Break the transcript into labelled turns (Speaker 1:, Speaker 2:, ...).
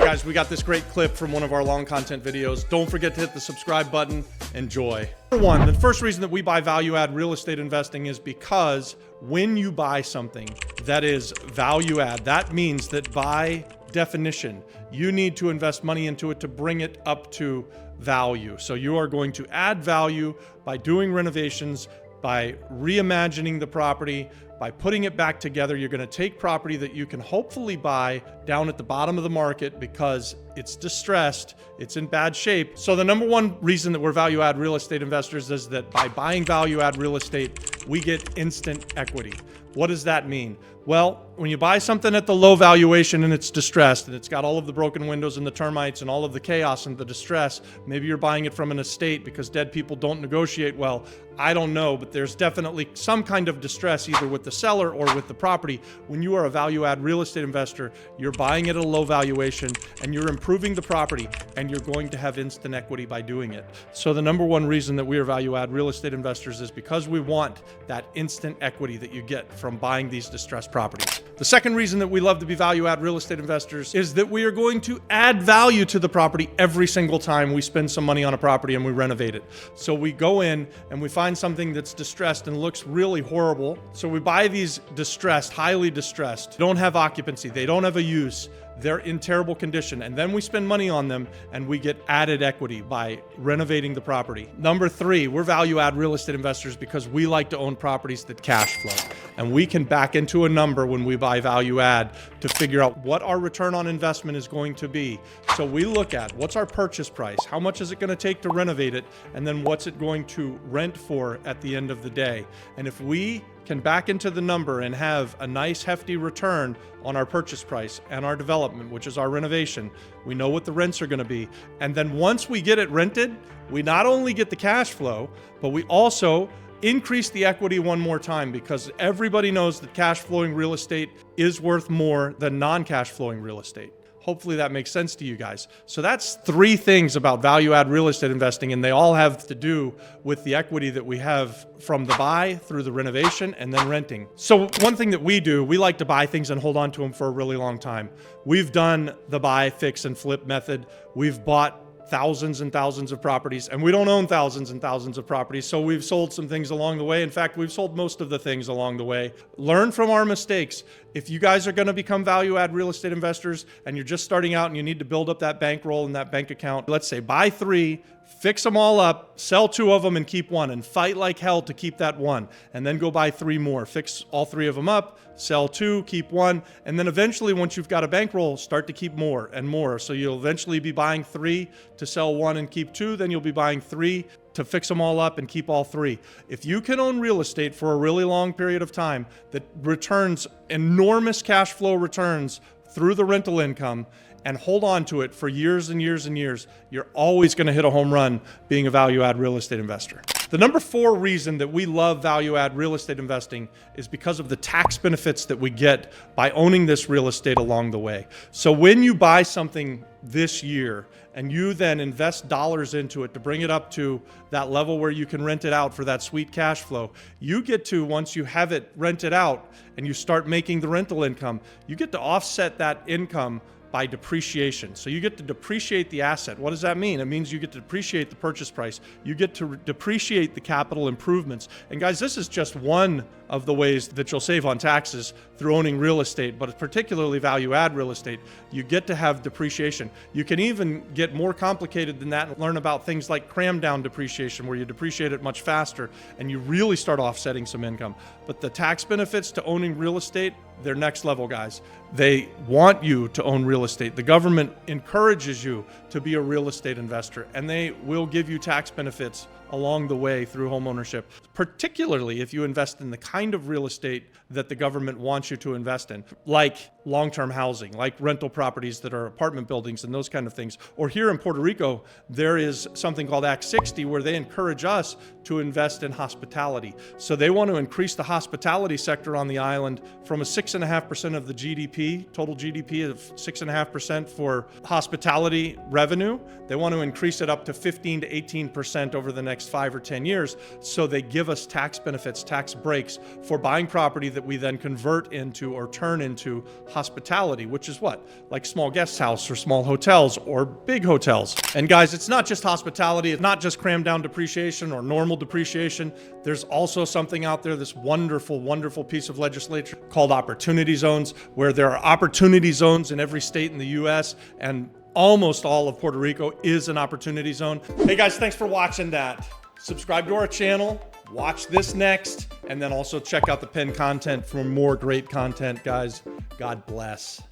Speaker 1: guys, we got this great clip from one of our long content videos. Don't forget to hit the subscribe button. Enjoy. Number one, the first reason that we buy value add real estate investing is because when you buy something that is value add, that means that by definition, you need to invest money into it to bring it up to value. So you are going to add value by doing renovations, by reimagining the property, by putting it back together. You're going to take property that you can hopefully buy down at the bottom of the market because it's distressed, it's in bad shape. So the number one reason that we're value add real estate investors is that by buying value add real estate, we get instant equity. What does that mean? Well, when you buy something at the low valuation and it's distressed and it's got all of the broken windows and the termites and all of the chaos and the distress, maybe you're buying it from an estate because dead people don't negotiate well. I don't know, but there's definitely some kind of distress either with the seller or with the property. When you are a value add real estate investor, you're buying it at a low valuation and you're improving the property and you're going to have instant equity by doing it. So the number one reason that we are value add real estate investors is because we want that instant equity that you get from buying these distressed properties. The second reason that we love to be value add real estate investors is that we are going to add value to the property every single time we spend some money on a property and we renovate it. So we go in and we find something that's distressed and looks really horrible. So we buy these distressed, highly distressed, don't have occupancy, they don't have a use, they're in terrible condition, and then we spend money on them and we get added equity by renovating the property. Number three, we're value add real estate investors because we like to own properties that cash flow, and we can back into a number when we buy value add to figure out what our return on investment is going to be. So we look at what's our purchase price, how much is it going to take to renovate it, and then what's it going to rent for at the end of the day. And if we can back into the number and have a nice hefty return on our purchase price and our development, which is our renovation, we know what the rents are going to be. And then once we get it rented, we not only get the cash flow, but we also increase the equity one more time, because everybody knows that cash flowing real estate is worth more than non-cash flowing real estate. Hopefully that makes sense to you guys. So that's three things about value add real estate investing, and they all have to do with the equity that we have from the buy through the renovation and then renting. So one thing that we do, we like to buy things and hold on to them for a really long time. We've done the buy, fix, and flip method. We've bought thousands and thousands of properties, and we don't own thousands and thousands of properties, so we've sold some things along the way. In fact, we've sold most of the things along the way. Learn from our mistakes. If you guys are going to become value add real estate investors and you're just starting out and you need to build up that bankroll and that bank account, let's say buy three, fix them all up, sell two of them and keep one, and fight like hell to keep that one, and then go buy three more, fix all three of them up, sell two, keep one, and then eventually once you've got a bankroll, start to keep more and more. So you'll eventually be buying three to sell one and keep two, then you'll be buying three to fix them all up and keep all three. If you can own real estate for a really long period of time that returns enormous cash flow returns through the rental income, and hold on to it for years and years and years, you're always going to hit a home run being a value add real estate investor. The number four reason that we love value add real estate investing is because of the tax benefits that we get by owning this real estate along the way. So when you buy something this year and you then invest dollars into it to bring it up to that level where you can rent it out for that sweet cash flow, you get to, once you have it rented out and you start making the rental income, you get to offset that income by depreciation. So you get to depreciate the asset. What does that mean? It means you get to depreciate the purchase price. You get to depreciate the capital improvements. And guys, this is just one of the ways that you'll save on taxes through owning real estate, but particularly value add real estate. You get to have depreciation. You can even get more complicated than that and learn about things like cram down depreciation, where you depreciate it much faster and you really start offsetting some income. But the tax benefits to owning real estate, they're next level, guys. They want you to own real estate. The government encourages you to be a real estate investor, and they will give you tax benefits along the way through home ownership, particularly if you invest in the kind of real estate that the government wants you to invest in, like long-term housing, like rental properties that are apartment buildings and those kind of things. Or here in Puerto Rico, there is something called Act 60 where they encourage us to invest in hospitality. So they want to increase the hospitality sector on the island from a 6.5% of the GDP, total GDP of 6.5% for hospitality revenue. They want to increase it up to 15 to 18% over the next next 5 or 10 years. So they give us tax benefits, tax breaks for buying property that we then convert into or turn into hospitality, which is what? Like small guest house or small hotels or big hotels. And guys, it's not just hospitality. It's not just crammed down depreciation or normal depreciation. There's also something out there, this wonderful, wonderful piece of legislation called opportunity zones, where there are opportunity zones in every state in the US, and almost all of Puerto Rico is an opportunity zone. Hey guys, thanks for watching that. Subscribe to our channel, watch this next, and then also check out the pinned content for more great content, guys. God bless.